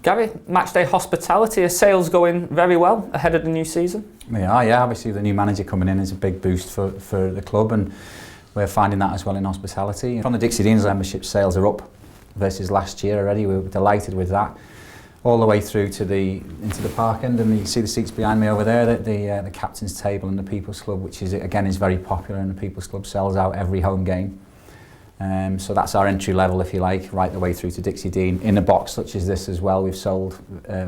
Gary, matchday hospitality, are sales going very well ahead of the new season? They are, yeah. Obviously the new manager coming in is a big boost for the club, and we're finding that as well in hospitality. From the Dixie Deans, membership sales are up versus last year already. We were delighted with that. All the way through to into the park end, and you see the seats behind me over there, the captain's table and the People's Club, which is very popular, and the People's Club sells out every home game. So that's our entry level, if you like, right the way through to Dixie Dean. In a box such as this as well, we've sold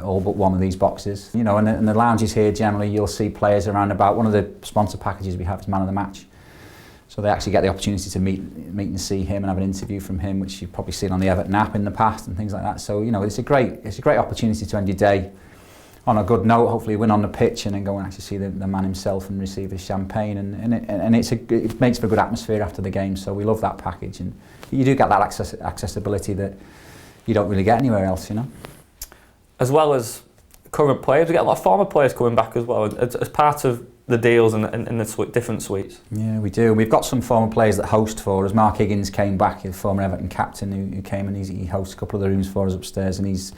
all but one of these boxes. You know, and the lounges here, generally you'll see players around about. One of the sponsor packages we have is Man of the Match. So they actually get the opportunity to meet and see him and have an interview from him, which you've probably seen on the Everton app in the past and things like that. So, you know, it's a great opportunity to end your day on a good note, hopefully win on the pitch and then go and actually see the man himself and receive his champagne, and it makes for a good atmosphere after the game. So we love that package, and you do get that accessibility that you don't really get anywhere else, you know. As well as current players, we get a lot of former players coming back as well as part of the deals and the different suites. Yeah, we do. We've got some former players that host for us. Mark Higgins came back, the former Everton captain, who came and he hosts a couple of the rooms for us upstairs, and he's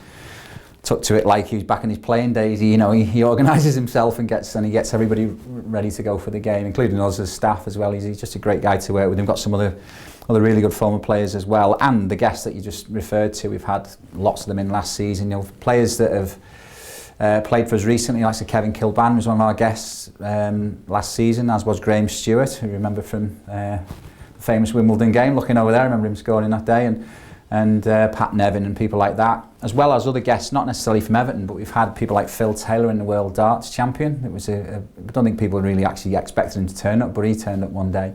took to it like he was back in his playing days. He organises himself and he gets everybody ready to go for the game, including us as staff as well. He's just a great guy to work with. We've got some other really good former players as well, and the guests that you just referred to. We've had lots of them in last season. You know, players that have played for us recently, like Kevin Kilban was one of our guests last season, as was Graham Stewart, who you remember from the famous Wimbledon game. Looking over there, I remember him scoring that day, and Pat Nevin and people like that, as well as other guests, not necessarily from Everton, but we've had people like Phil Taylor in the World Darts Champion. It was I don't think people really actually expected him to turn up, but he turned up one day.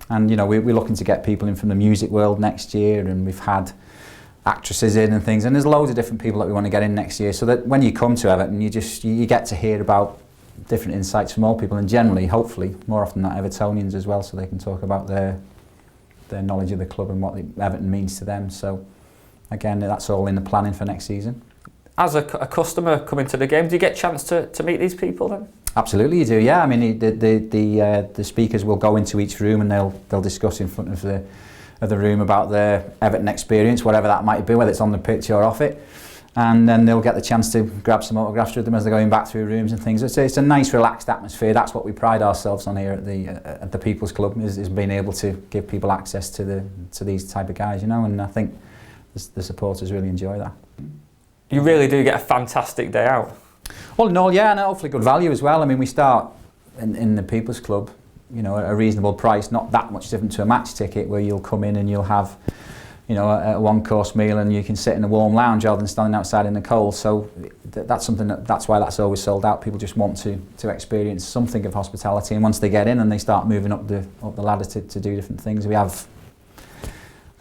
And you know, we're looking to get people in from the music world next year, and we've had actresses in and things, and there's loads of different people that we want to get in next year, so that when you come to Everton, you get to hear about different insights from all people, and generally, hopefully, more often than that, Evertonians as well, so they can talk about their knowledge of the club and what Everton means to them. So again, that's all in the planning for next season. As a customer coming to the game, do you get a chance to meet these people then? Absolutely you do, yeah. I mean, the speakers will go into each room and they'll discuss in front of the room about their Everton experience, whatever that might be, whether it's on the pitch or off it, and then they'll get the chance to grab some autographs with them as they're going back through rooms and things. It's a nice, relaxed atmosphere. That's what we pride ourselves on here at the People's Club, is being able to give people access to these type of guys, you know. And I think the supporters really enjoy that. You really do get a fantastic day out. All in all, yeah, and hopefully good value as well. I mean, we start in the People's Club, you know, at a reasonable price, not that much different to a match ticket, where you'll come in and you'll have, you know, a one-course meal and you can sit in a warm lounge rather than standing outside in the cold. So that's something that's why that's always sold out. People just want to experience something of hospitality, and once they get in and they start moving up the ladder to do different things, we have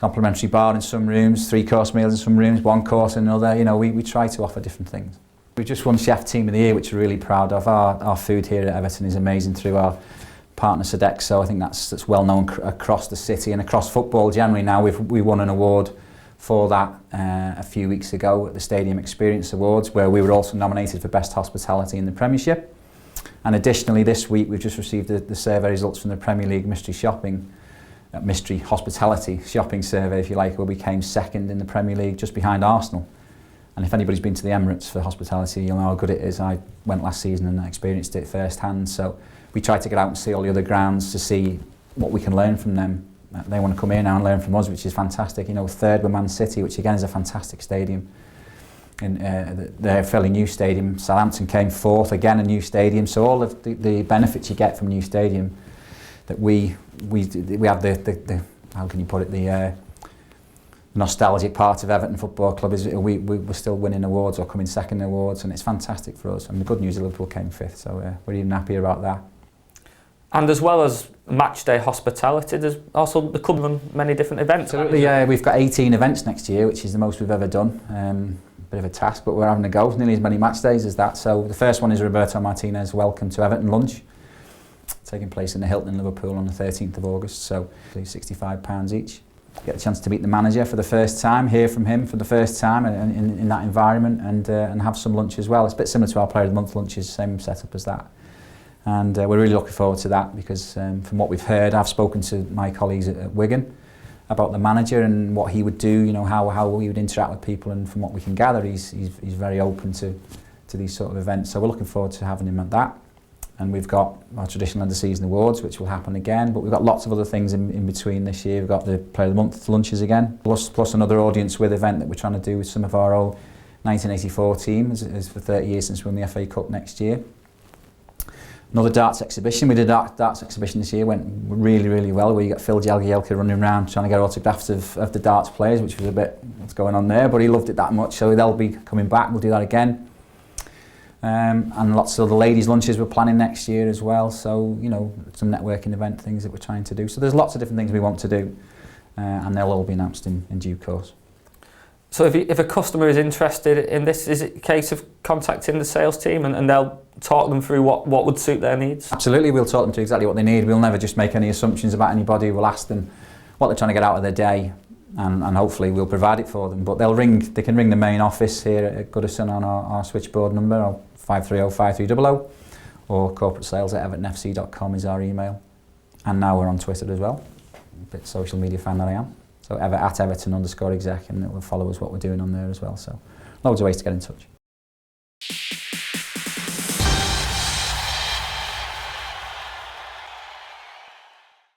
complimentary bar in some rooms, 3-course meals in some rooms, 1 course in another. You know, we try to offer different things. We just won Chef Team of the Year, which we're really proud of. Our food here at Everton is amazing through our partner Sodexo. I think that's well known across the city and across football generally now. We won an award for that a few weeks ago at the Stadium Experience Awards, where we were also nominated for Best Hospitality in the Premiership. And additionally, this week we've just received the survey results from the Premier League Mystery Hospitality Shopping Survey, if you like, where we came second in the Premier League, just behind Arsenal. And if anybody's been to the Emirates for hospitality, you'll know how good it is. I went last season and experienced it firsthand. So we try to get out and see all the other grounds to see what we can learn from them. They want to come here now and learn from us, which is fantastic. You know, third with Man City, which again is a fantastic stadium. They're a fairly new stadium. Southampton came fourth, again a new stadium. So all of the benefits you get from a new stadium, that we have the how can you put it, the nostalgic part of Everton Football Club is we're still winning awards or coming second in awards, and it's fantastic for us. And the good news is Liverpool came fifth, so we're even happier about that. And as well as matchday hospitality, there's also the club run many different events. Absolutely, yeah. We've got 18 events next year, which is the most we've ever done. Bit of a task, but we're having a go. Nearly as many match days as that. So the first one is Roberto Martinez Welcome to Everton lunch, taking place in the Hilton in Liverpool on the 13th of August. So £65 each. Get a chance to meet the manager for the first time, hear from him for the first time in that environment, and have some lunch as well. It's a bit similar to our Player of the Month lunches, same setup as that. And we're really looking forward to that because from what we've heard, I've spoken to my colleagues at Wigan about the manager and what he would do, you know, how he would interact with people, and from what we can gather, he's very open to these sort of events. So we're looking forward to having him at that. And we've got our traditional end of season awards, which will happen again, but we've got lots of other things in between this year. We've got the Player of the Month lunches again, plus another audience with event that we're trying to do with some of our old 1984 team, as for 30 years since we won the FA Cup next year. Another darts exhibition. We did a darts exhibition this year, went really, really well, where you got Phil Jagielka running around trying to get autographs of the darts players, which was a bit, what's going on there, but he loved it that much, so they'll be coming back. We'll do that again. And lots of the ladies' lunches we're planning next year as well, so, you know, some networking event things that we're trying to do. So there's lots of different things we want to do, and they'll all be announced in due course. So if a customer is interested in this, is it a case of contacting the sales team and they'll talk them through what would suit their needs? Absolutely, we'll talk them to exactly what they need. We'll never just make any assumptions about anybody. We'll ask them what they're trying to get out of their day, and hopefully we'll provide it for them. But they can ring the main office here at Goodison on our switchboard number, 530-5300, or corporate sales at evertonfc.com is our email. And now we're on Twitter as well, a bit social media fan that I am. So at Everton_exec, and it will follow us what we're doing on there as well. So loads of ways to get in touch.